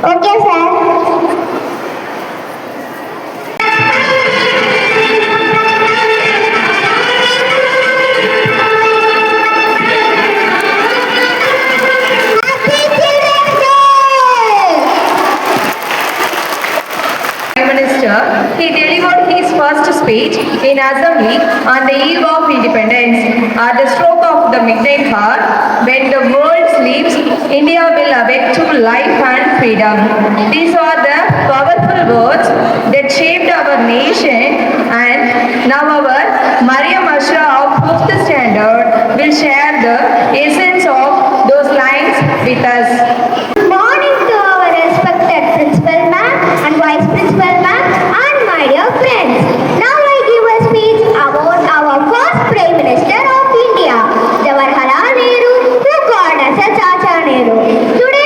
Okay, sir. He delivered his first speech in Assembly on the eve of independence. At the stroke of the midnight hour, when the world sleeps, India will awake to life and freedom. These are the powerful words that shaped our nation, and now our Mariam Ashra of 5th standard will share the essence of those lines with us. Good morning to our respected Principal Ma'am and Vice Principal Ma'am and my dear friends. Now I give a speech about our first Prime Minister of India, Jawaharlal Nehru, who called us as Chacha Nehru. Today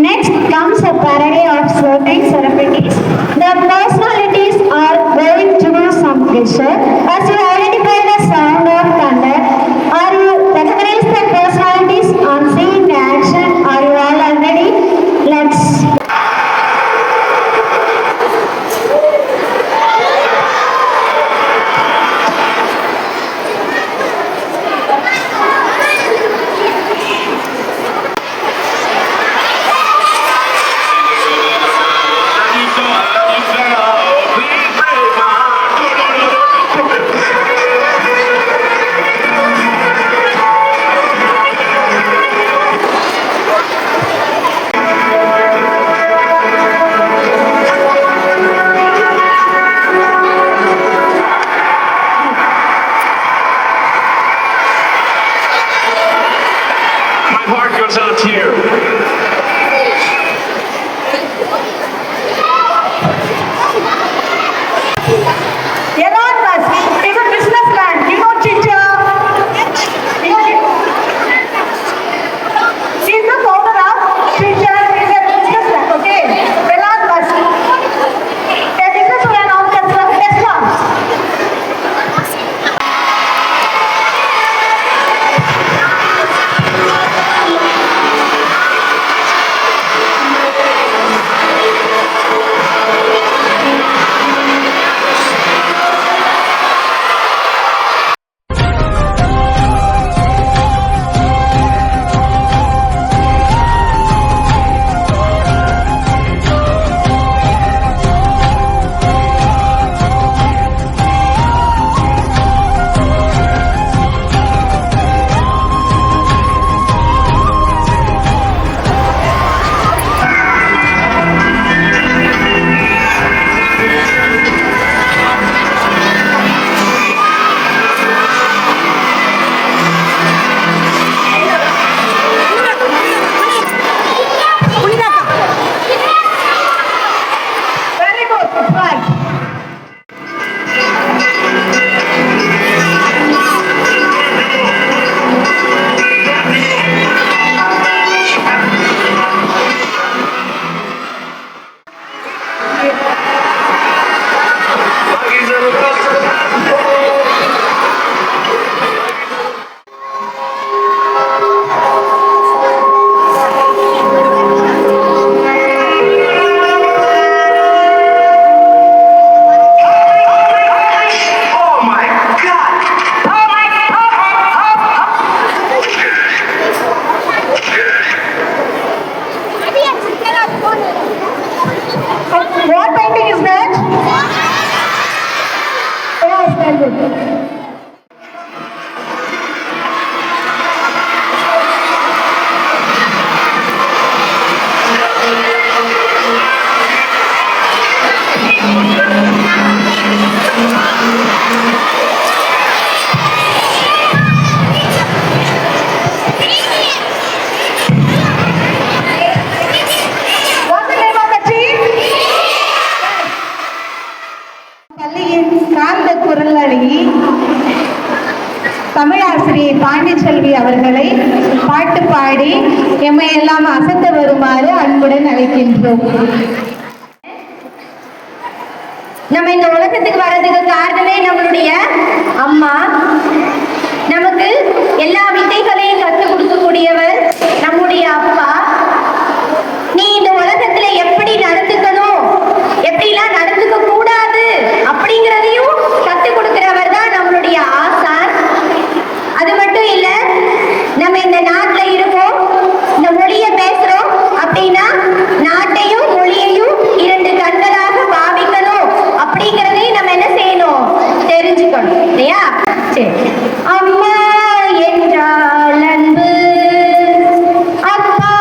Next comes a parody of certain celebrities. The personalities are going through some pressure. As you identify the sound of thunder, or you recognize the personalities on seeing the action, are you all ready? Let's My heart goes out to you. Elon Musk is a businessman. You know Twitter. He's the founder of Twitter. He's a businessman. Okay. Elon Musk. A businessman of Tesla. Very good. Right. Ladies and gentlemen. Oh my God! What painting is that? Yes, very good. What's the name of the team? பள்ளியின் காந்த குரலி தமிழாசிரியை பாண்டிச்செல்வி அவர்களை பாட்டு பாடி எம்மை எல்லாம் அசத்த வருமாறு அன்புடன் அழைக்கின்றோம். நம்ம இந்த உலகத்துக்கு வர்றதுக்கு காரணமே நம்மளுடைய அம்மா. நமக்கு எல்லா வித்தைகளையும் கற்றுக் கொடுக்கக்கூடியவர் நம்முடைய அப்பா. நீ இந்த உலகத்துல எப்படி நடந்துக்கணும், எப்படிலாம் நடந்துக்க கூடாது அப்படிங்கிறதையும் கற்றுக் கொடுக்கிறவர் தான் நம்மளுடைய ஆசான். அது மட்டும் இல்ல, நம்ம இந்த நாட்டுல இருக்கோம், இந்த மொழியை பேசுறோம் அப்படின்னா நாட்டையும் மொழியையும் இரண்டு கண்களாக பாவிக்கணும் அப்படிங்கிறதையும் நம்ம என்ன செய்யணும், தெரிஞ்சுக்கணும் இல்லையா? சரி. அம்மா என்றால் அன்பு, அப்பா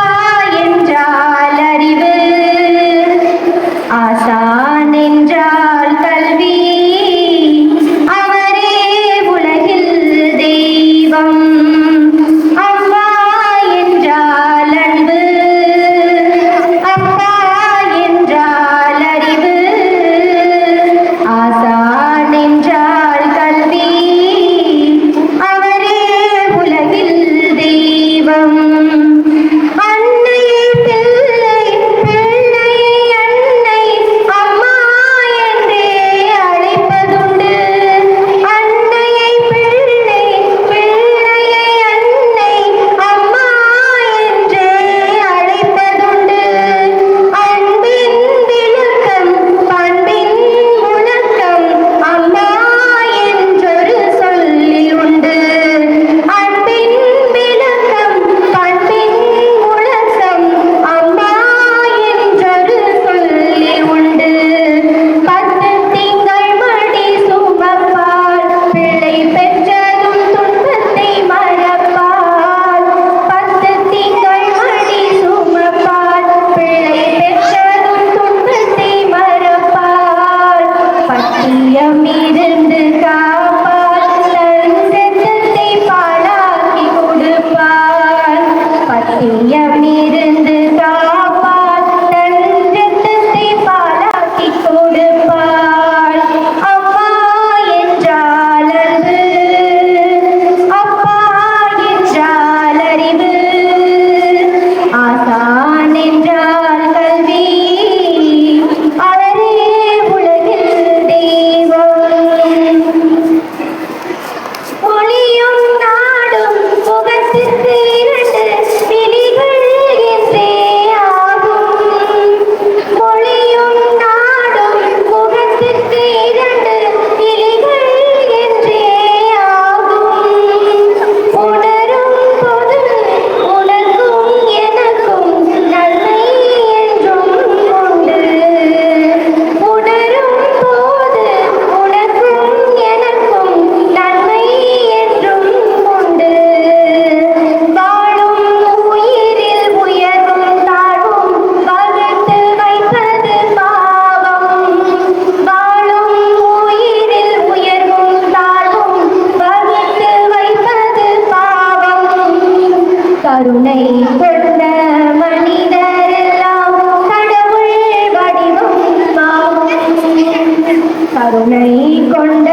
கருணை கொண்ட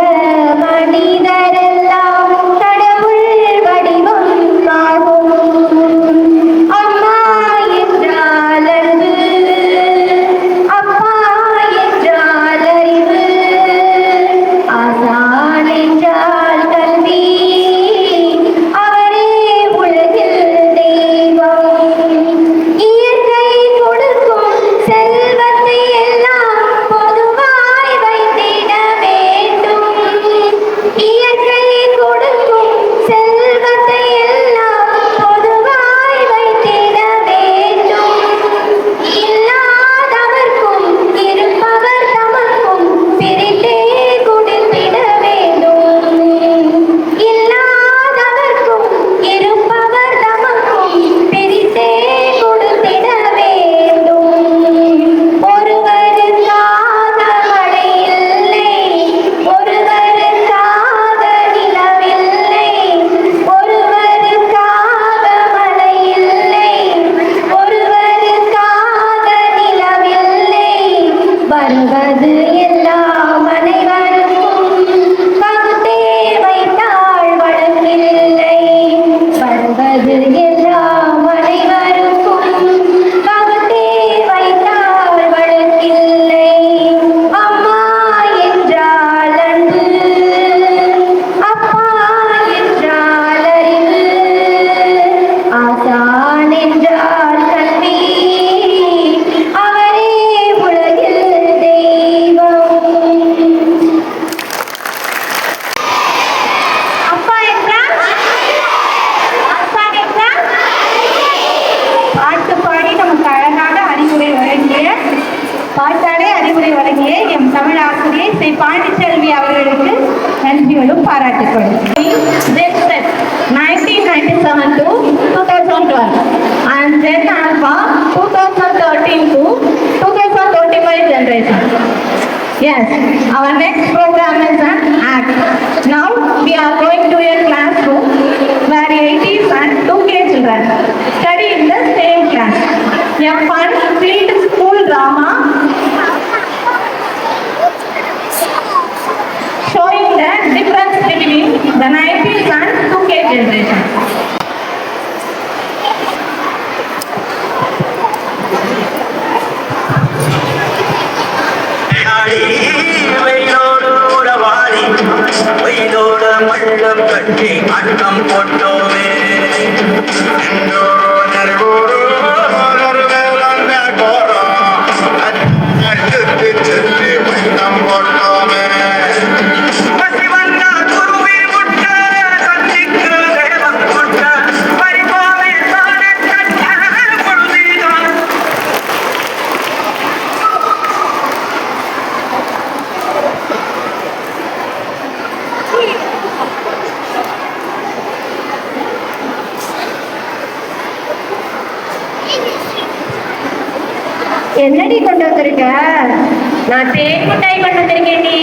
மனிதரெல்லாம் கடவுள் வடிவம் ஆகும். அம்மா என்றால் அன்பு, அப்பா என்றால் அறிவு, ஆசான் என்றால் கல்வி, அவரே உலகில் தெய்வம். இயற்கை கொடுக்கும் செல்வத்தை எல்லாம் பொதுவாய் வைத்திட வேண்டும். இயற்கை கொடுக்கும் செல்வத்தை எல்லாம் பொதுவாய் வைத்திட வேண்டும். இல்லாதவர்க்கும் இருப்பவர் தமக்கும் பிரித்தே கொடுத்திட வேண்டும். இல்லாதவர்க்கும் இருப்பவர் தமக்கும் பிரித்தே கொடுத்திட வேண்டும். ஒருவருக்காக மழை இல்லை, ஒருவருக்காக நிலவில்லை, ஒருவருக்காக மழை இல்லை, ஒருவருக்காக நிலவில்லை. வருவது எல்லாம் அனைவருக்கும் பகுத்தே வைத்தாள் வழக்கில்லை. வருவது எல்லாம் அனைவருக்கும் பகுத்தே வைத்தாள் வழக்கில்லை. அம்மா என்றால் அன்பு, அப்பா என்றால் அறிவு, ஆசான் என்றால் கல்வி, அவரே உலகில் தெய்வம். அப்பா என்றால் ஆசான் என்றால் பாட்டு பாடி நமக்கு அழகான அறிவுரை வழங்கிய பாட்டாளே அறிவுரை வழங்கிய எம் தமிழ் ஆசிரியர் ஸ்ரீ பாண்டிச்செல்வி அவர்களுக்கு நன்றிகளும் பாராட்டுகளும். 1997 to 2012 and then Alpha 2013 to 2025 generation. Yes, our next program is an act. Now we are going to a classroom where 80s and 2K children study in the same class. A fun field school drama showing the difference between the 90s and 2K generation. வெயிலோடு உறவாடி வெயிலோடு மள்ளம் கட்டி அட்டம் போட்டோமே என்னடி கொண்டு வந்திருக்க? நான் தேன் மிட்டாய் கொண்டு வந்திருக்கேன்டி.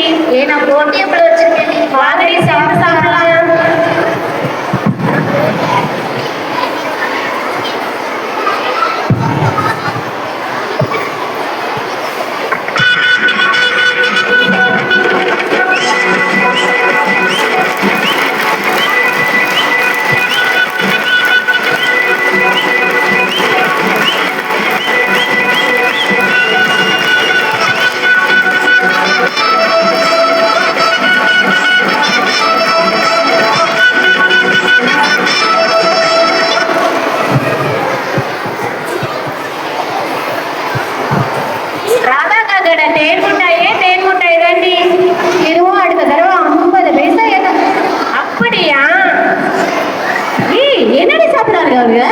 நான் போட்டியப்பட வச்சிருக்கேன். மாதிரி சாப்பிட்டு சாப்பிடலாம். தேன் மிட்டாயே தேன் மிட்டாய் தாண்டி. இதுவும் அடுத்த தடவை 50 பைசா ஏதா. அப்படியா? ஏய், என்னடி சாப்பிடாங்க அவங்க?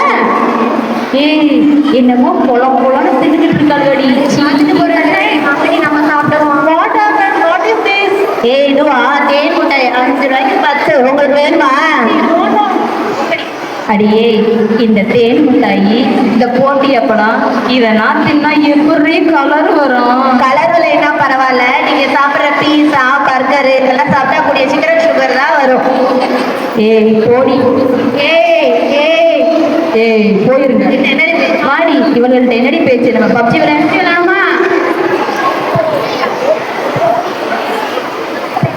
ஏய், என்னமோ பொலன்னு தின்னுட்டு இருக்காங்கடி. அப்படி நம்ம சாப்பிடுவோம். What is this? ஏய், இதுவா தேன் மிட்டாய் 5 ரூபாய்க்கு 10. உங்களுக்கு வேணுமா? அடியே, இந்த தேன் மிட்டாயி, இந்த போட்டி அப்படம் இதெல்லாம் தின்னா எப்படி கலர் வரும்? கலர் இல்லைன்னா பரவாயில்ல, நீங்க சாப்பிடுற பீஸா பர்கர் இதெல்லாம் சாப்பிட்டா கூடிய சீக்கிரம் சுகர் தான் வரும். ஏய் போடி, ஏய் ஏய் ஏய் போயிருங்க. என்னடி பேச்சு? வாடி, இவங்கள்ட்ட என்னடி பேச்சு? நம்ம பப்ஜி விளையாடலாமா?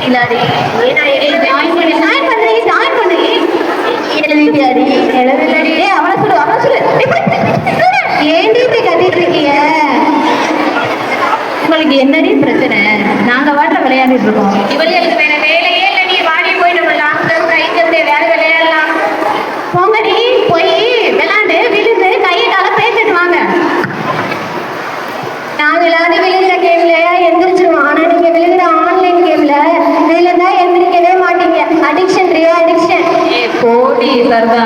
இல்லாடி ஜாயின் பண்ணி எழுதிட்டியாடி எழுதில்லடி அவனை சொல்லு ஏண்டி இப்படி கத்திட்டு இருக்கீங்க உங்களுக்கு என்னடி பிரச்சனை நாங்க வாட்ட விளையாடிட்டு இருக்கோம் இவர்களுக்கு வேற வேலையே இல்லடி, வாடி போய் நம்ம லாஸ்ட் கைத்தே வேற விளையாடலாம். போங்கடி போய் விளையாண்டு விழுந்து கையை கால பேசிட்டு வாங்க நாங்க எல்லாரும் விழுகிற கேம்ல எந்திரிச்சிருவோம். ஆனா நீங்க விழுகிற ஆன்லைன் கேம்ல விழுந்தா எந்திரிக்கவே மாட்டீங்க. அடிக்ஷன் ரியா அடிக்ஷன். போடி சர்தா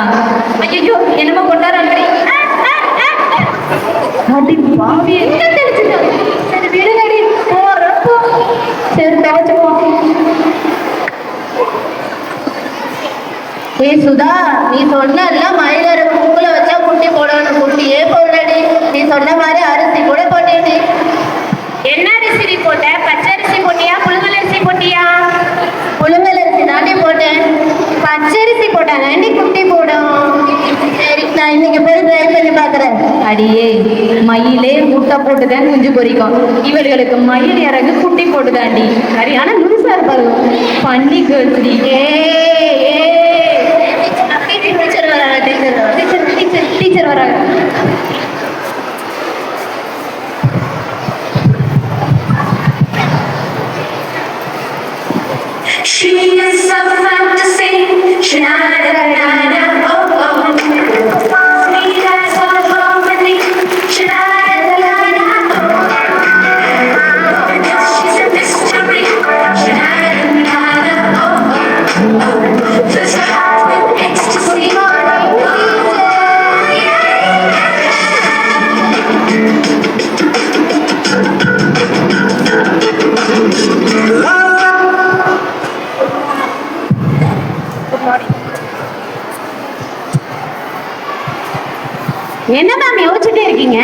ஐயோ என்னமோ கொண்டாடுறீ பாவி என்ன தெரிஞ்சுட்டோம் சரி விடுங்கடி போறப்போ சரி தவச்சுப்போம் ஏய் சுதா நீ சொன்னல மயிலற குக்குல வச்சா குட்டி போடணும் குட்டியே போடலடி நீ சொன்ன மாதிரி அரிசி கூட போட்டேடி என்ன அரிசி போட்ட? பச்சை அரிசி போட்டியா, புழுங்கல் அரிசி போட்டியா? புழுங்கல் அரிசி தாண்டி போட்டேன். பச்சரிசி போட்டா தாண்டி குட்டி போடும். சரி நான் இன்னைக்கு போய் ட்ரை பண்ணி பாக்குறேன். அடியே மயிலே முட்டை போட்டுதான் குஞ்சு பொரிக்கும் இவர்களுக்கு மயில் இறகு குட்டி போட்டுதாண்டி சரியான லூசா இருப்பாரு பண்ணி கேள்வி டீச்சர் வராங்க டீச்சர் வராங்க She is a fantasy, sha-na-na-na-na, oh oh. Sweet as a harmony, sha-na-na-na-na, oh. She's a mystery, sha-na-na-na-na, oh oh. Fills her heart with ecstasy, oh என்ன மேம் யோசிச்சுட்டே இருக்கீங்க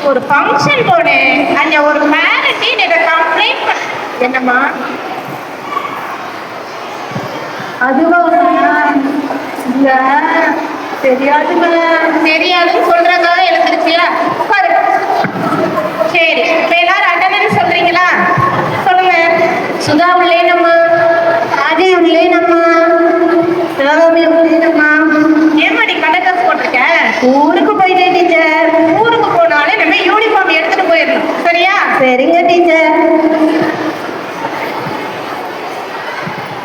ஒரு ஃபங்க்ஷன் போனேன், அங்க ஒரு மேரேஜ் என்ன கம்ப்ளைண்ட் என்னம்மா? அதுவா இல்ல தெரியாது தெரியாதுன்னு சொல்றாங்க, எழுந்துருச்சியா? உட்காரு. சரி, இப்ப எல்லாரும் அட்டெண்டன்ஸ் சொல்றீங்களா? சொல்லுங்க. சுதா உள்ளேனம்மா ஆதி உள்ளேனம்மா. சிவகாமி உள்ளேனம்மா. ஏமாடி கண்டக்டர்ஸ் போட்டிருக்க? ஊருக்கு போயிட்டேன் டீச்சர். ஊருக்கு போனாலே நம்ம யூனிஃபார்ம் எடுத்துட்டு போயிடணும், சரியா? சரிங்க டீச்சர்.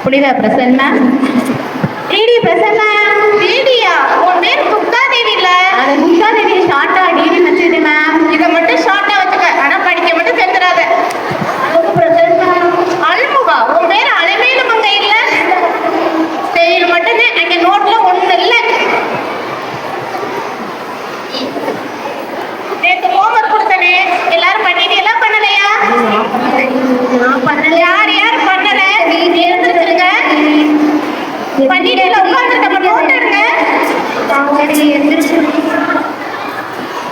புரியுதா பிரசன்னா டிடி பிரசன்னா. டிடியா? உன் பேர் துர்காதேவி இல்ல? அது துர்காதேவி ஷார்ட்டா டிடி வச்சுது மேம் இதை மட்டும் ஷார்ட்டா வச்சுக்க, ஆனா படிக்க மட்டும் தெரிஞ்சிடாத. அல்முகா? உன் பேர் அலமேலு மங்கை இல்ல? செயல் மட்டும்தான், அங்க நோட்ல ஒண்ணு இல்ல. நேற்று ஹோம்ஒர்க் கொடுத்தனே, எல்லாரும் பண்ணிட்டு எல்லாம் பண்ணலையா? யார் யார் பண்ணல எழுந்துருங்க. பண்ணிட்டு எல்லாம் உட்காந்துருக்க நோட் எடுங்க.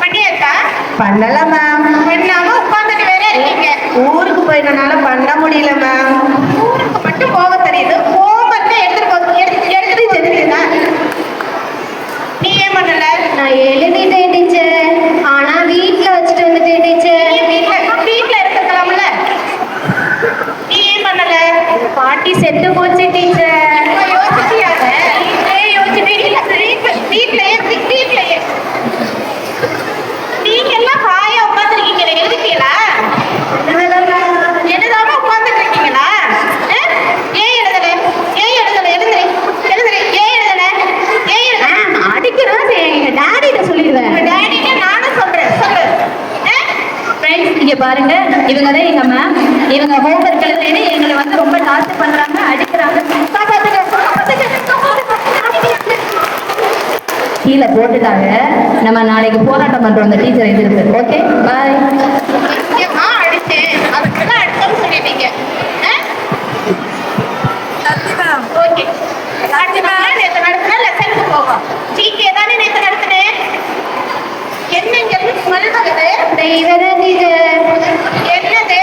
பண்ணியாச்சா? பண்ணல மேம். பண்ணாம உட்காந்துட்டு வேற இருக்கீங்க. ஊருக்கு போயிட்டனால பண்ண முடியல மேம். ஊருக்கு மட்டும் போக தெரியுது, ஹோம்ஒர்க் எடுத்துட்டு தெரியுதா? நீ ஏன் பண்ணல? நான் எழுதிட்டேன் டீச்சர். ஆனா வீட்ல வச்சுட்டு வந்துட்டேன் டீச்சர். வீட்டுல இருந்துக்கலாம்ல. நீ ஏன் பண்ணல? பாட்டி செத்து போச்சு டீச்சர். யோசிச்சியாத? வீட்லயே நீங்க எல்லாம் ஹாயா உட்காந்துருக்கீங்க, எழுதிட்டீங்களா? எழுதாம உட்காந்துட்டு இருக்கீங்களா? ஏன் எழுதல? எழுதுறேன். ஏன் எழுதல? அடிக்கிறோம் எங்க டாடிட்ட சொல்லிடுவேன் உங்க டேடிட்ட நானும் சொல்றேன், சொல்லு. ஃப்ரெண்ட்ஸ் இங்க பாருங்க இவங்க தான் எங்க மேம் இவங்க ஹோம்ஒர்க் எழுதுன்னு எங்களை வந்து ரொம்ப டார்ச்சர் பண்றாங்க அடிக்கிறாங்க கீழே போட்டுட்டாங்க நம்ம நாளைக்கு போராட்டம் பண்றோம் அந்த டீச்சர் எதிர்த்து ஓகே பாய் அடிச்சேன், அதுக்குதான் அடிச்சோம்னு சொல்லிட்டீங்க. ஓகே, நேற்று நடத்தின லெசனுக்கு போவோம். ஜிகே தானே நேற்று நடத்தினேன். என்னங்க ஸ்மெல் வருது? இவதான் டீச்சர். என்னது?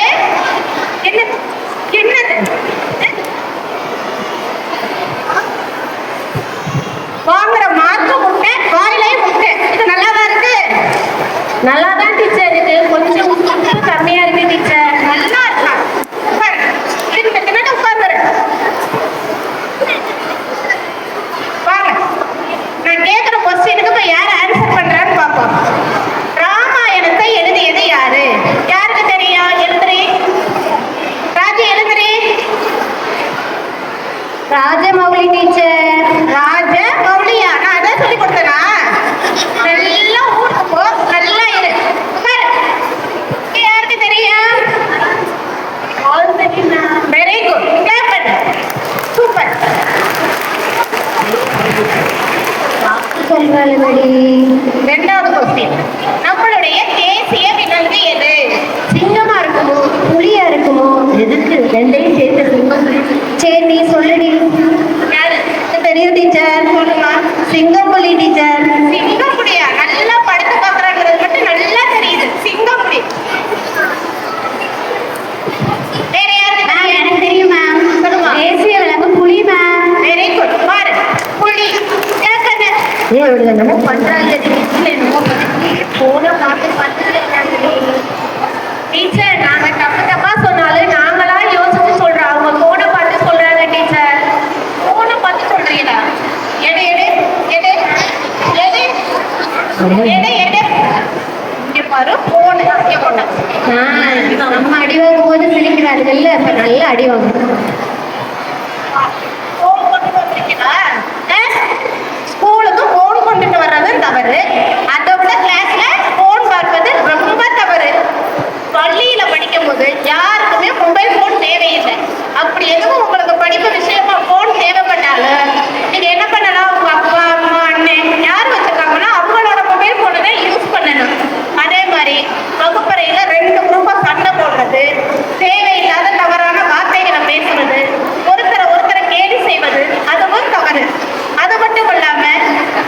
என்னது? வாங்குற மாத்து முட்டை, வாயிலே முட்டை, இது நல்லாவா இருக்கு? நல்லா தான் டீச்சர் இருக்கு கொஞ்சம் உப்பு கம்மியா இருக்கு டீச்சர் நல்லா இருக்கா? பாரு, இதுக்கு நீ சொல்லுடி. யாரு? தெரியும் டீச்சர். சொல்லுமா. சிங்கம்புலி டீச்சர். சிங்கமுடியா? நல்லா படுத்து பார்க்கறாங்கிறது மட்டும் நல்லா தெரியுது. சிங்கமுடி. வேற யாருக்கு மேம் தெரியும்? எனக்கு தெரியும் மேம். சொல்லுமா. தேசிய விலங்கு புலி மேம். Very good. பாரு புலி. கேட்கங்க. இவங்க என்னமோ பண்றாங்க. போன பார்த்து டீச்சர், நாங்க தப்பு தப்பா சொன்னாலும் நாங்களா யோசிச்சு சொல்றோம். அவங்க போனை பார்த்து சொல்றாங்க டீச்சர். போனை பார்த்து சொல்றீங்களா? எடு எடு எடு எடு எடு எடு. இங்க பாரு போனு இங்க போட்டேன். நம்ம அடி வாங்கும் போது சிரிக்கிறார்கள், இப்ப நல்ல அடி வாங்கும். போன் கொண்டு வந்திருக்கீங்களா? ஸ்கூலுக்கு போன் கொண்டுட்டு வர்றது தவறு. அதை விட கிளாஸ்ல போன் பார்ப்பது ரொம்ப தவறு. பள்ளியில படிக்கும் போது யாருக்குமே மொபைல் போன் தேவையில்லை. அப்படி எதுவும் உங்களுக்கு படிப்பு விஷயமா போன் தேவைப்பட்டாலும் நீங்க என்ன பண்ணலாம்? உங்க அப்பா அம்மா அண்ணன் யார் வச்சிருக்காங்கன்னா அவங்களோட மொபைல் போனை தான் யூஸ் பண்ணணும். அதே மாதிரி வகுப்பறையில 2 குரூப்பா சண்டை போடுறது, தேவையில்லாத தவறான வார்த்தைகளை பேசுறது, ஒருத்தரை கேலி செய்வது அதுவும் தவறு. அது மட்டும் இல்லாம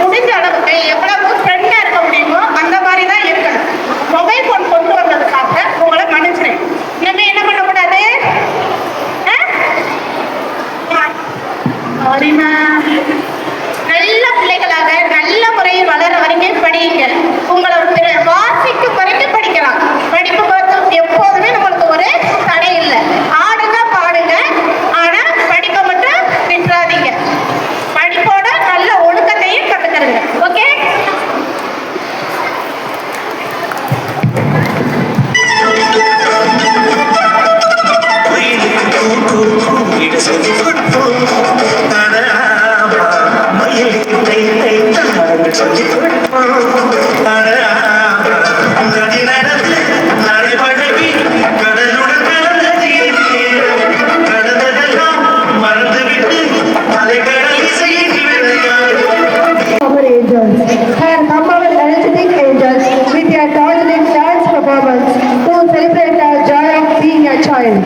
முடிஞ்ச அளவுக்கு எவ்வளவு ஃப்ரெண்டா இருக்க முடியுமோ அந்த மாதிரி தான் இருக்கணும். மொபைல் போன் கொண்டு வந்ததுக்காக உங்களை மன்னிச்சிருக்கேன். நம்ம என்ன பண்ணக்கூடாது? நல்ல பிள்ளைகளாக நல்ல முறையில் வளர வரைக்கும் படியுங்க. உங்களோட வாசிக்கும் வரைக்கும் படிக்கலாம். படிப்பு பார்த்து எப்போதுமே நம்மளுக்கு ஒரு தடை இல்லை. ஆடுங்க பாடுங்க, ஆனா படிப்பை மட்டும் விட்டுறாதீங்க. படிப்போட நல்ல ஒழுக்கத்தையும் கத்துக்கிறதுங்க. Okay? Our angels and come our energetic angels with their dynamic dance performance to celebrate the joy of being a child.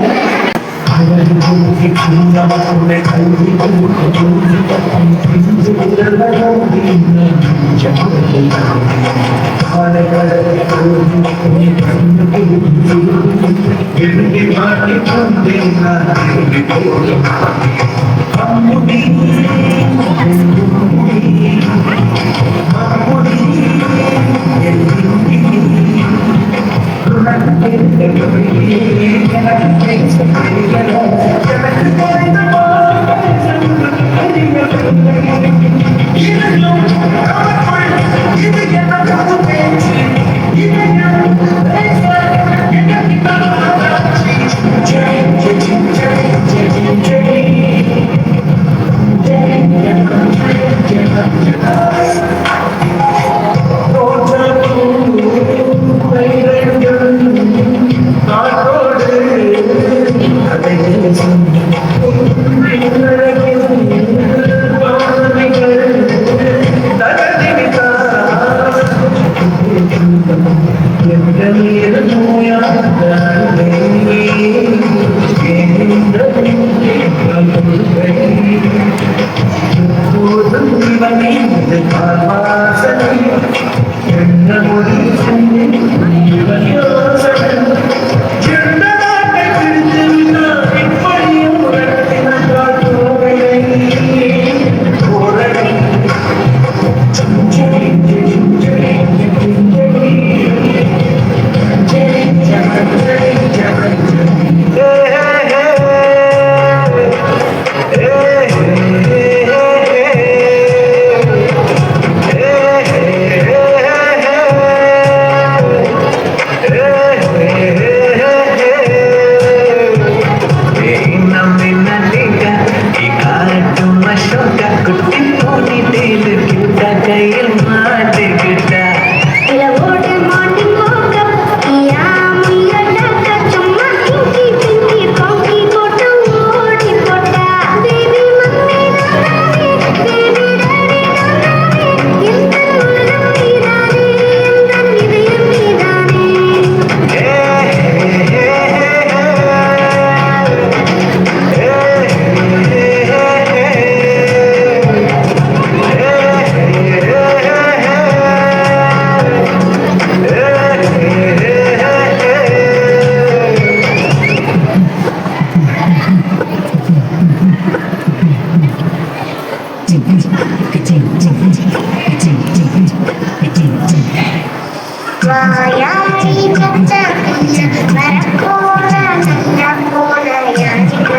ஆடி பச்ச பிள்ளை வரப்போற நல்ல போல யாரிக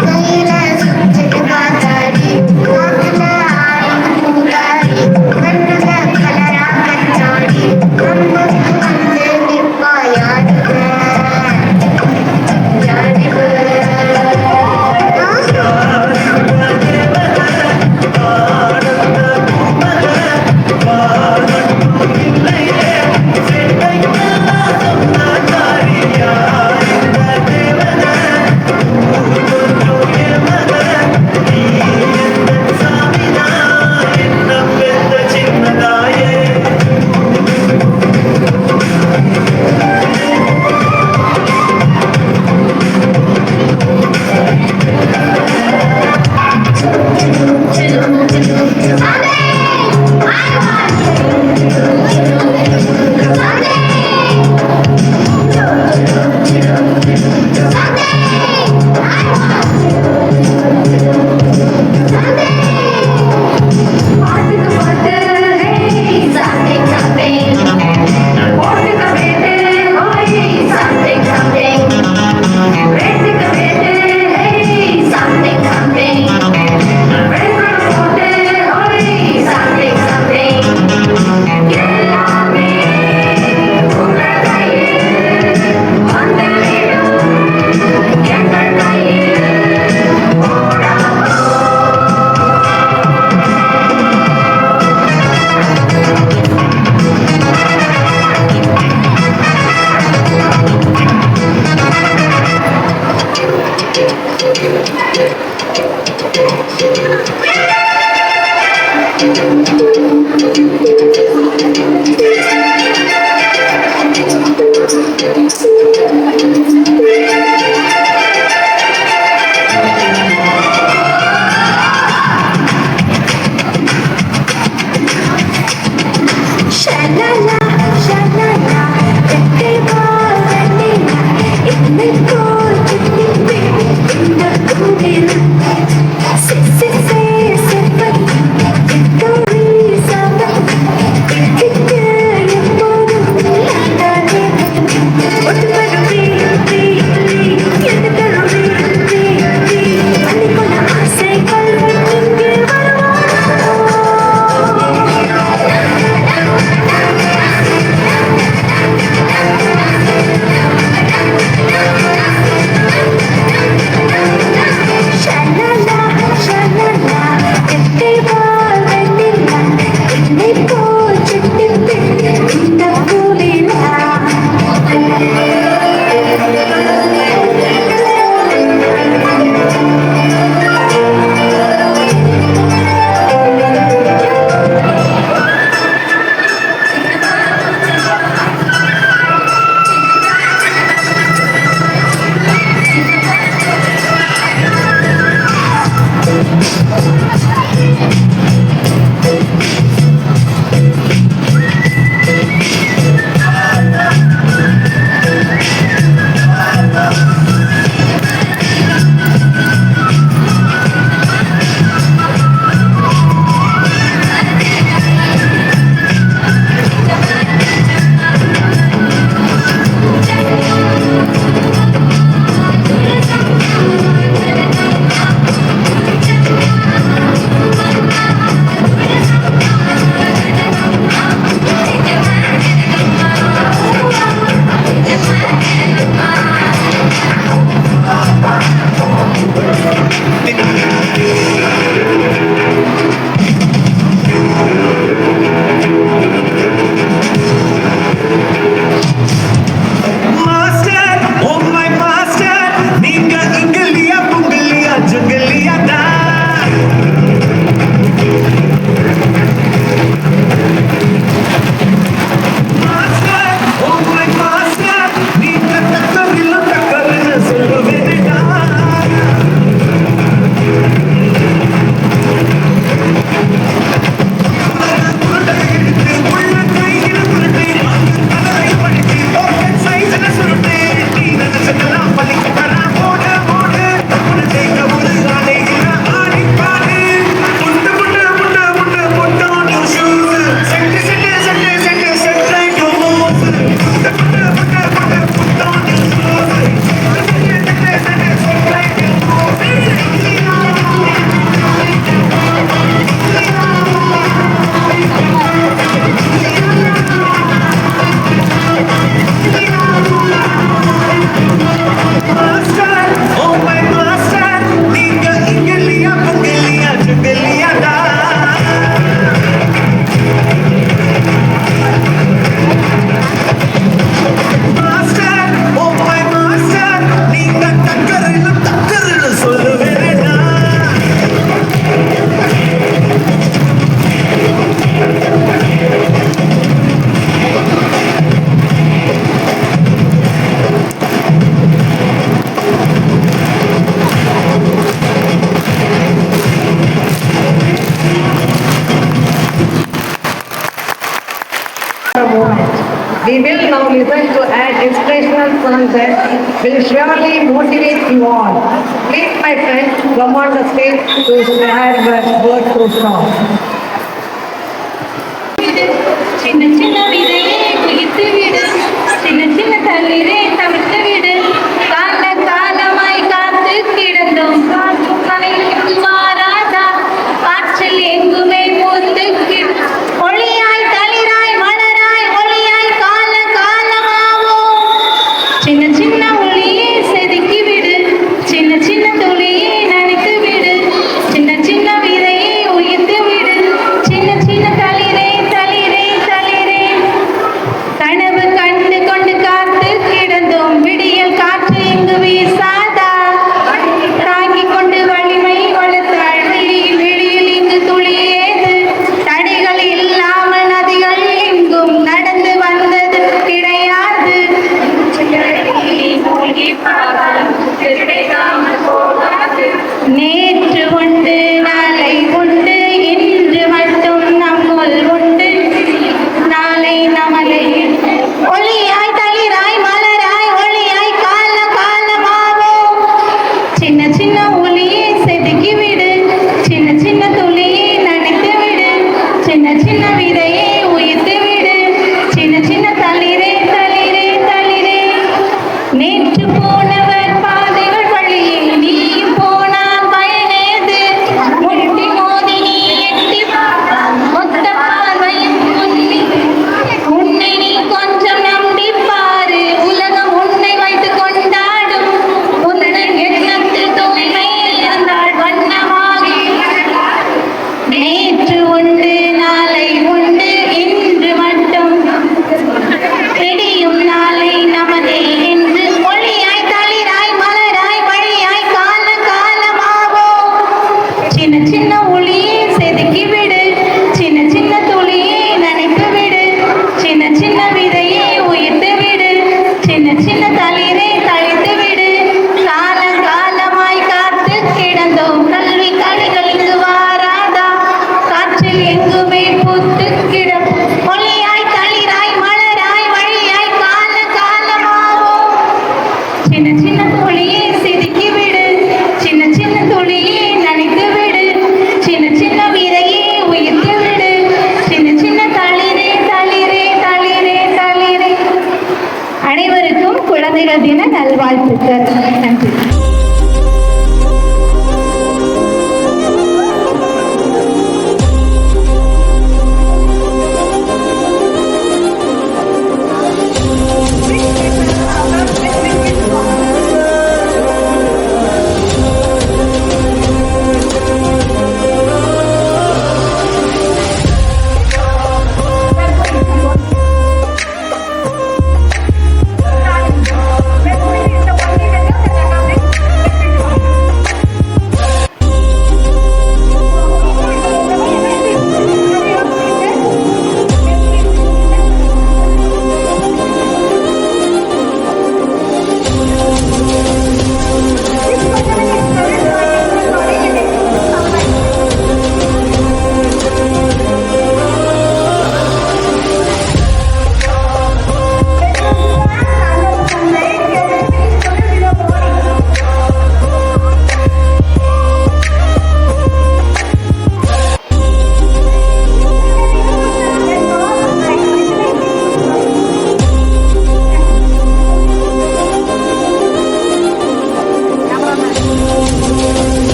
கையில சுத்துது காத்தாடி காத்துல ஆடி பூங்காடி கண்ணுல கலரா கச்சாடி கண்ணுக்கு வந்து நிற்பா யாரிக What do I do? moment. We will now listen to an inspirational song that will surely motivate you all. Please, my friends, come on the stage to share your word through song. சின்ன சின்ன விதையே குளித்து விடு, சின்ன சின்ன தண்ணீரை தவிர்த்து விடு, கால காலமாய் காத்து கிடந்தோம் காற்றும் கலைக்கு மாறாதா, காற்றில் எங்குமே பூத்து ஒளியாய் தளிராய் மலராய் ஒளியாய் கால காலமாவோம். சின்ன சின்ன ஒளியே செதுக்கி விடு, சின்ன சின்ன துளியே நனைத்து விடு, சின்ன சின்ன விதையை உயிர்த்து விடு, சின்ன சின்ன தளிரே தளிரே தளிரே. கனவு கண்டு கொண்டு காத்து கிடந்தோம், விடியல் காற்று இங்கு வீசாதா, தாங்கிக் கொண்டு வலிமை வளர்த்தாள் விழியில் விழியில் இங்கு துளியேது, தடைகள் இல்லாமல் நதிகள் எங்கும் நடந்து வந்தது கிடையாது. நேற்று உண்டு நாளை உண்டு, இன்று மட்டும் நம்முள் உண்டு, நாளை நமது ஒளியாய் தளிராய் மலராய் ஒளியாய் கால காலமாவோம். சின்ன சின்ன ஒளியை செதுக்கி விடு, சின்ன சின்ன துளியை நனைத்து விடு, சின்ன சின்ன விதையை உயிர்த்து விடு, சின்ன சின்ன தளிரே தளிரே தளிரே. நேற்று போனவர் பாதைகள் வழியே நீயும் போனால் பயனேது, முட்டி மோதி நீ எட்டி பார்த்தால் மொத்த பார்வையும் உன்னை நீ கொஞ்சம் நம்பி பாரு, உலகம் உன்னை வைத்து கொண்டாடும், உன்னை எண்ணத்தில் தூய்மை இருந்தால் வண்ணமாகி. நேற்று உண்டு நாளை உண்டு, இன்று மட்டும் விடியும் நாளை நமதே என்று, ஒளியாய் தளிராய் மலராய் வழியாய் கால காலமாவோம். சின்ன சின்ன ஒளியை செதுக்கி விடு, சின்ன சின்ன துளியை நனைத்து விடு, சின்ன சின்ன விதையை உயிர்த்து விடு, சின்ன சின்ன தளிரை தளித்து விடு, கால காலமாய் காத்து கிடந்தோம் கல்வி கலைகள் இங்கு வாராதா, காற்றில் எங்குமே பூத்து கிடம் ஒளியாய் தளிராய் மலராய் வழியாய் கால காலமாவோம். சின்ன சின்ன துளியை செதுக்கி விடு, சின்ன சின்ன துளியை நனைத்து விடு, சின்ன சின்ன விதையை உயிர்த்து விடு, சின்ன சின்ன தளிரே தளிரே தளிரே தளிரே. அனைவருக்கும் குழந்தைகள் தின நல்வாழ்த்துக்கள். நன்றி.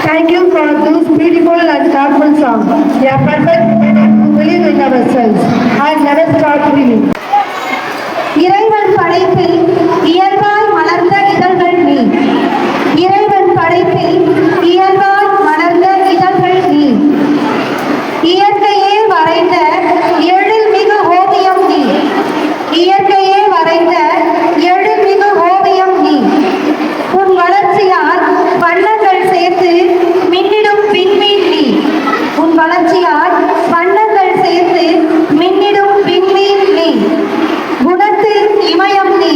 Thank you for this beautiful and thoughtful song. We are perfect to believe in ourselves and never stop dreaming. இறைவன் படைப்பில் இயல்பாய் மலர்ந்த இதழ்கள் நீ, இறைவன் படைப்பில் இயல்பாய் மலர்ந்த இதழ்கள் நீ, இயற்கையே வரைந்த எழில்மிகு ஓவியம் நீ, இயற்கையே வரைந்த எழில்மிகு ஓவியம் நீ. உன் வளர்ச்சியால் வண்ணங்கள் சேர்த்து மின்னிடும் விண்மீன் நீ, உன் வளர்ச்சியால் வண்ணங்கள் சேர்த்து மின்னிடும் விண்மீன் நீ. குணத்தில் இமயம் நீ,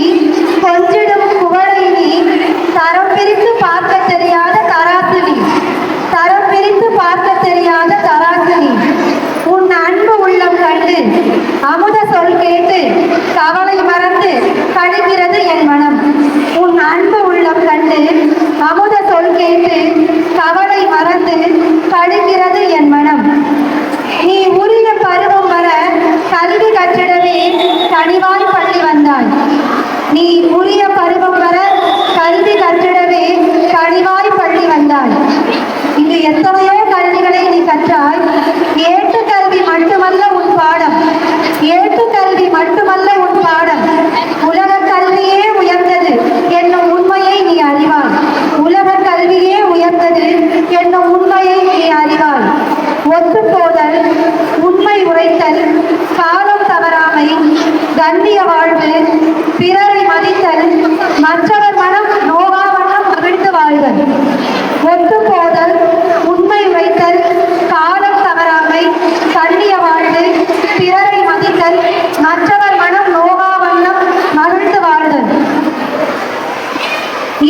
கண்டு அமுத சொல் கேட்டு கவலை மறந்து கடுகிறது என் மனம். நீ உரிய பருவம் வர கல்வி கற்றிடவே கனிவாய் பள்ளி வந்தாய். நீ உரிய பருவம் வர கல்வி கற்றிடவே கனிவாய் பள்ளி வந்தாய். இங்கு எத்தனையோ கல்விகளை நீ கற்றாய். ஏட்டு கல்வி மட்டுமல்ல உன் பாடம், ஏட்டு கல்வி மட்டுமல்ல உன் பாடம். உலக கல்வியே உயர்ந்தது என்னும் உண்மையை நீ அறிவாய். உலக கல்வியே உயர்ந்தது என்னும் உண்மையை நீ அறிவாய். ஒத்துப்போதல், உண்மை உரைத்தல், காலம் தவறாமை, கண்ணிய வாழ்வு, பிறரை மதித்தல், மற்றவர் மனம் நோகா வண்ணம் மகிழ்ந்து வாழ்தல். ஒத்துப்போதல், உண்மை உரைத்தல், காலம் தவறாமை, கண்ணிய வாழ்வு, பிறரை மதித்தல், மற்றவர் மனம் நோகா வண்ணம் மகிழ்ந்து வாழ்தல்.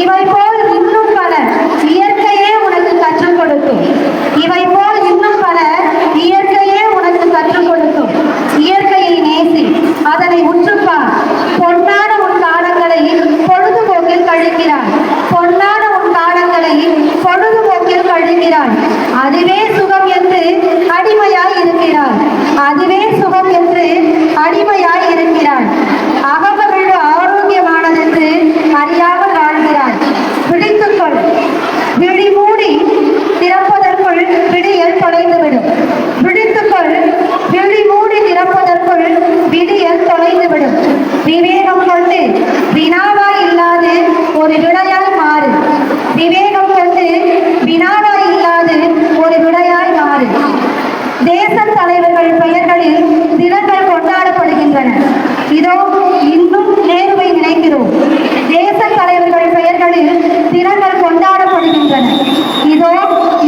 இவை போல் இன்னும் பல இயற்கையே உனக்கு கற்றுக் கொடுக்கும். இவை போல் இன்னும் பல இயற்கையே உனக்கு கற்றுக் கொடுக்கும். இயற்கையை நேசி, அதனை உற்றுப்பார். பொன்னான உன் காலங்களை பொழுதுபோக்கில் கழிக்கிறாய். பொன்னான உன் காலங்களை பொழுதுபோக்கில் கழிக்கிறாய். அதுவே சுகம் என்று அடிமையாய் இருக்கிறாய். அதுவே சுகம் என்று அடிமையாய் இருக்கிறாய். அகமகிழ்வு ஆரோக்கியமானதென்று அறியாமல் வாழ்கிறாய். பிடித்துக்கொள். விழி மூடி திறப்பதற்குள் விடியல் தொலைந்துவிடும். பிடித்துக்கொள். விழி மூடி திறப்பதற்குள் விடியல் தொலைந்துவிடும். விவேகம் கொண்டு வினாவாய் இல்லாது ஒரு விடையாய் மாறு. விவேகம் கொண்டு வினாவாய் இல்லாது ஒரு விடையாய் மாறு. தேச தலைவர்கள் பெயர்களில் தினங்கள் கொண்டாடப்படுகின்றன. இதோ இன்னும் நேருவை நினைக்கிறோம். தேச தலைவர்கள் பெயர்களில் தினங்கள் கொண்டாடப்படுகின்றன. இதோ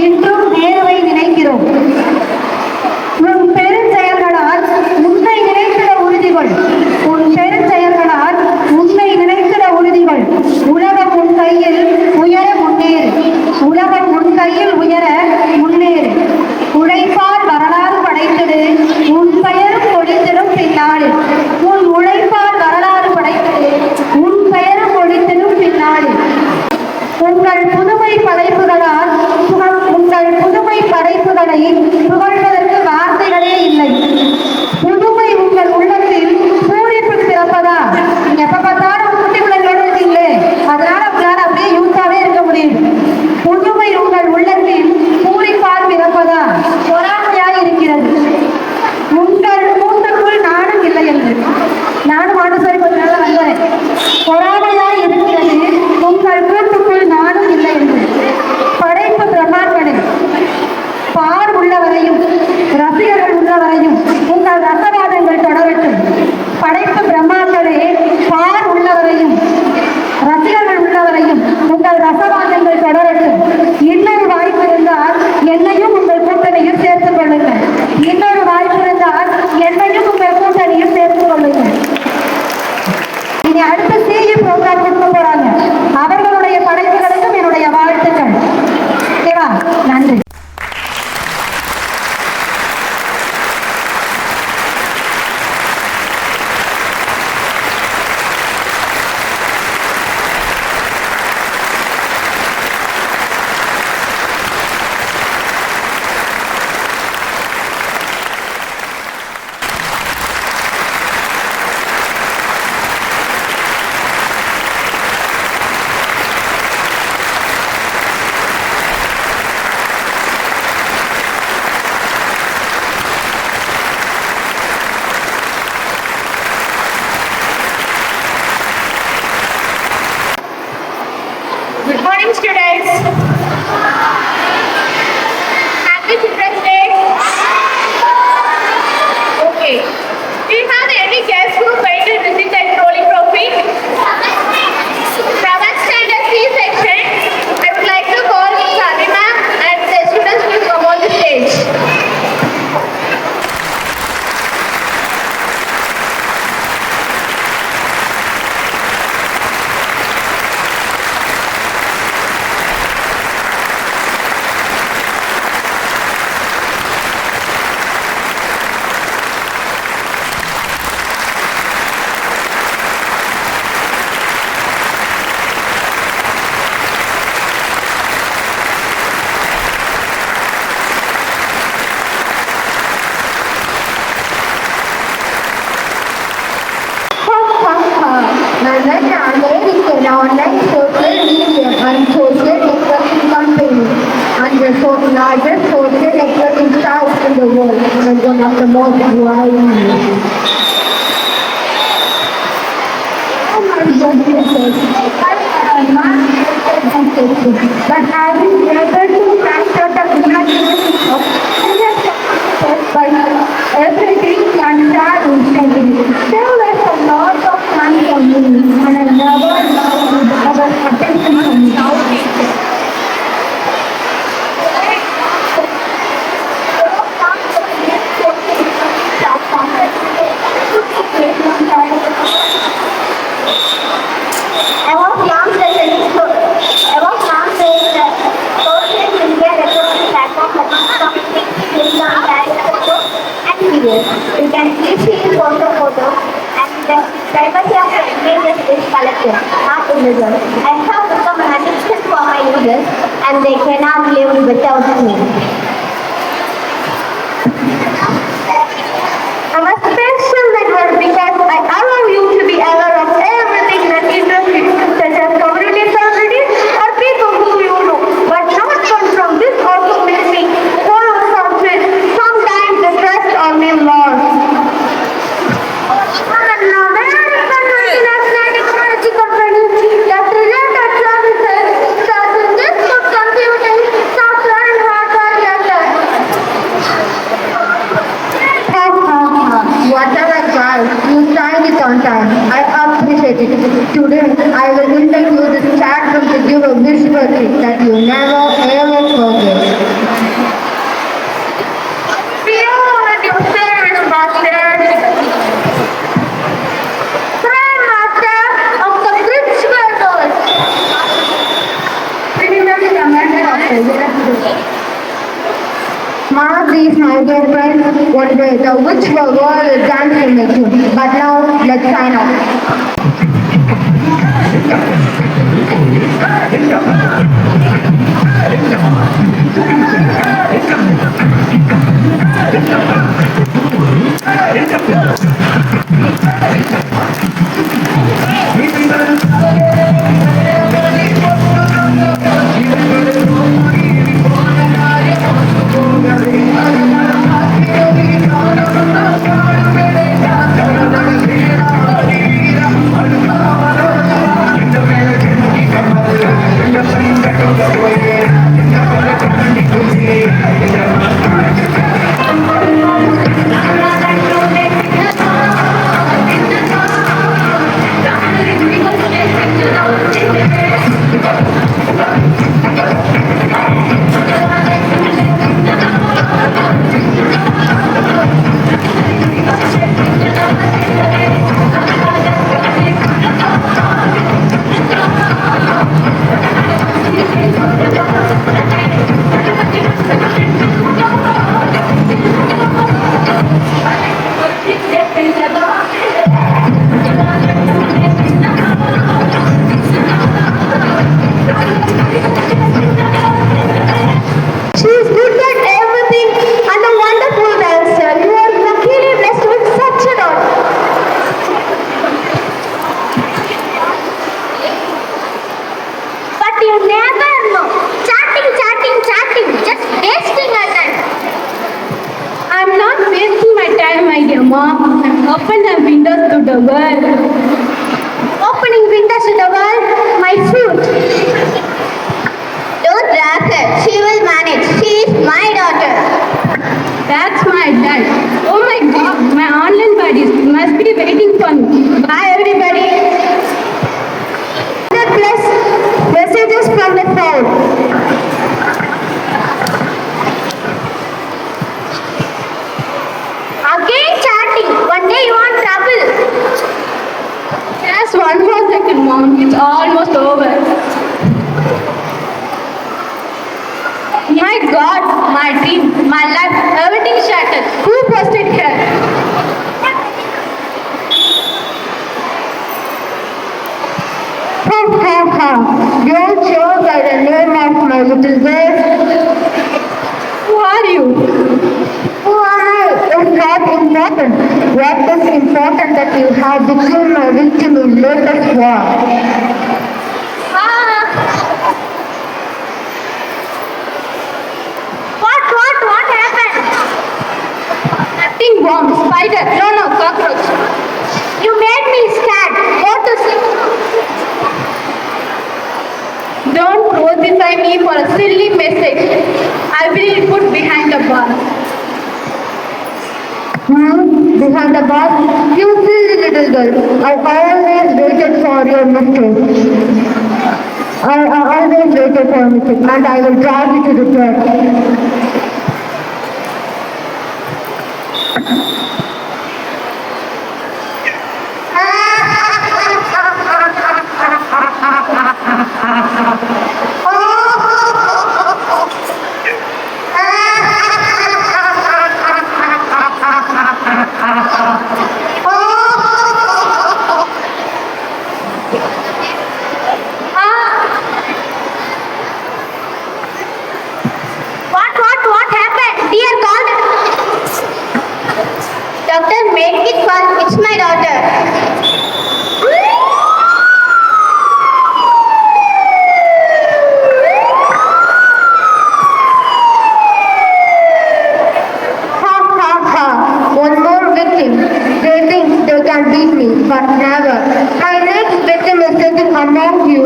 இன்றும் நேருவை நினைக்கிறோம். உன் பெருஞ்செயல்களால் உன்னை நினைத்திட உறுதிகள். உன் பெருஞ்செயல்களால் உன்னை நினைத்திட உறுதிகள். உலகம் உன் கையில் உயர முன்னேறு. உலகம் உன் கையில் உயர முன்னேறு. உழைப்பால் வரலாறு படைத்திடு. உன் பெயரும் ஒழித்திடும் பின்னாளில். உன் உழைப்பால் வரலாறு most largest social networking sites in the world and one of the most widely. But I will be able to capture the imagination of millions of people by everything and share instantly. There was a lot of fun for me and I never loved our attention from now. You can easily photo and the privacy of the images is collected, not invisible. I have become an addiction for my users and they cannot live without me. I'm a special network because I allow you to be aware of everything that interests you, such as community activities or people who you know. But not fun from this also makes me follow something. Sometimes the trust on me lost. I'm an American multinational technology company that related services such as desktop computing, software and hardware sector. Whatever guys, you signed it on time. I appreciate it. Today, I will interview this chat room to give a visual treat that you never ever forget. We all at your service, Master. Prime Master of the Bridge World. Remember the matter of the universe. Mark these, my dear friends. One day the witch will world is dancing with you. But now, let's sign off. Open the windows to the world. Opening windows to the world, my fruit. Don't drag her. She will manage. She is my daughter. That's my dad. Oh my god, my online buddies must be waiting for me. Bye everybody. Plus messages from the phone. Again chatting. One day you want trouble. Just one more second, Mom. It's almost over. My god, my dream, my life, everything shattered. Who posted here? Don't show by the name of my little girl. Who are you? Who am I? It's not important. What is important that you have become my victim in latest war. worm, spider, no, cockroach. You made me scared. Go to sleep. Don't crucify me for a silly message. I will be put behind the bar. Behind the bar, you silly little girl. I always waited for your mistake. I always waited for your mistake, and I will drag you to the church. What happened? Dear God. Doctor, make it fun. It's my daughter. Ha ha ha. One more victim. They think they can beat me, but never. My next victim is sitting among you.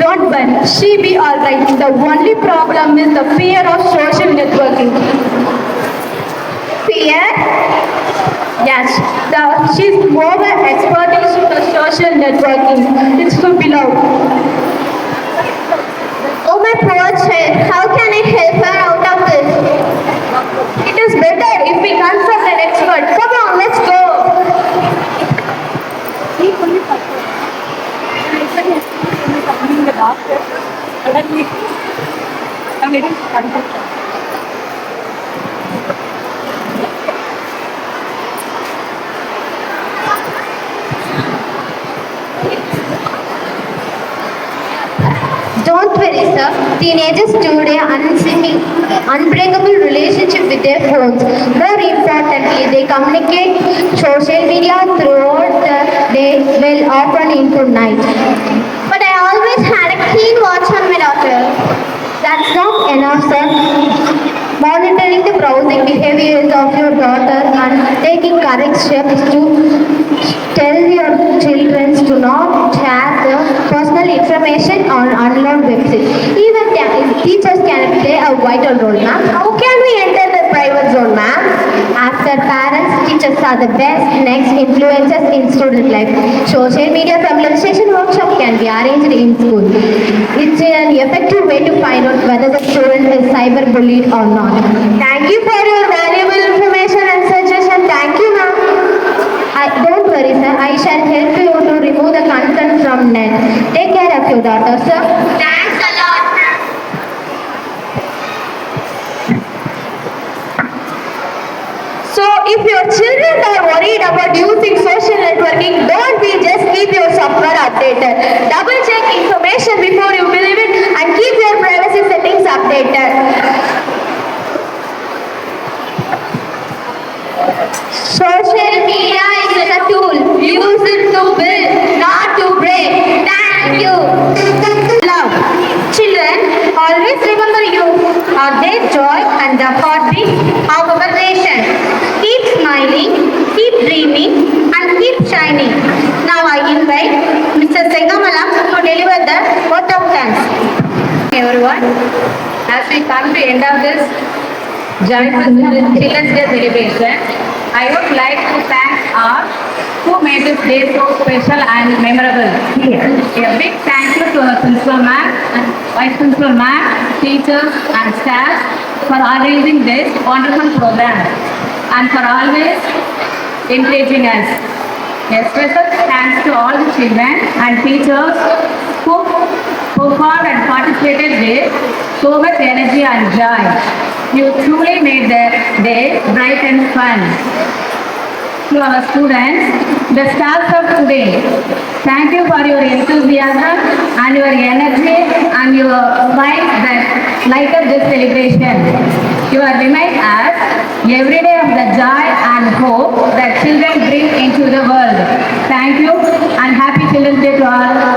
Don't worry, she be alright. The only problem is the fear of social networking. Fear? Yes, she's over expertise in the social networking. It's to be loved. Oh my poor child, how can I help her out of this? It is better if we consult an expert. Come on, let's go. Don't worry, sir. Teenagers today are unbreakable relationship with their phones. More importantly, they communicate social media throughout the day, well, often into night. But I always had a keen watch on my daughter. That's not enough, sir. Monitoring the browsing behaviors of your daughter and taking correct steps to tell your children to not share the personal information on unknown websites. Even teachers can play a vital role, ma'am. How can we enter the private zone, ma'am? After parents, teachers are the best next influencers in student life. Social media familiarization workshop can be arranged in school. It's an effective way to find out whether the student is cyberbullied or not. Thank you for your valuable information and suggestion. Thank you, ma'am. Don't worry, sir. I shall help you to remove the content from net. Take care of your daughter, sir. Thanks a lot. So if your children are worried about using social networking, don't be, just keep your software updated. Double check information before you believe it and keep your privacy settings updated. Social media is a tool. Use it to build, not to break. Thank you. Love. Children, always remember you are their joy and the heartbeat of our nation. Keep smiling, keep dreaming and keep shining. Now I invite Mr. Sengamala to deliver the vote of thanks. Everyone, as we come to end of this joyful Children's Day celebration, I would like to thank our who made this day so special and memorable. A big thank you to our principal ma'am, vice principal ma'am, teachers and staff for organizing this wonderful program and for always encouraging us. A special thanks to all the children and teachers who performed and participated with so much energy and joy. You truly made the day bright and fun. To our students, the stars of today, thank you for your enthusiasm and your energy and your smiles that light up this celebration. You are remind us every day of the joy and hope that children bring into the world. Thank you and Blessed day to all.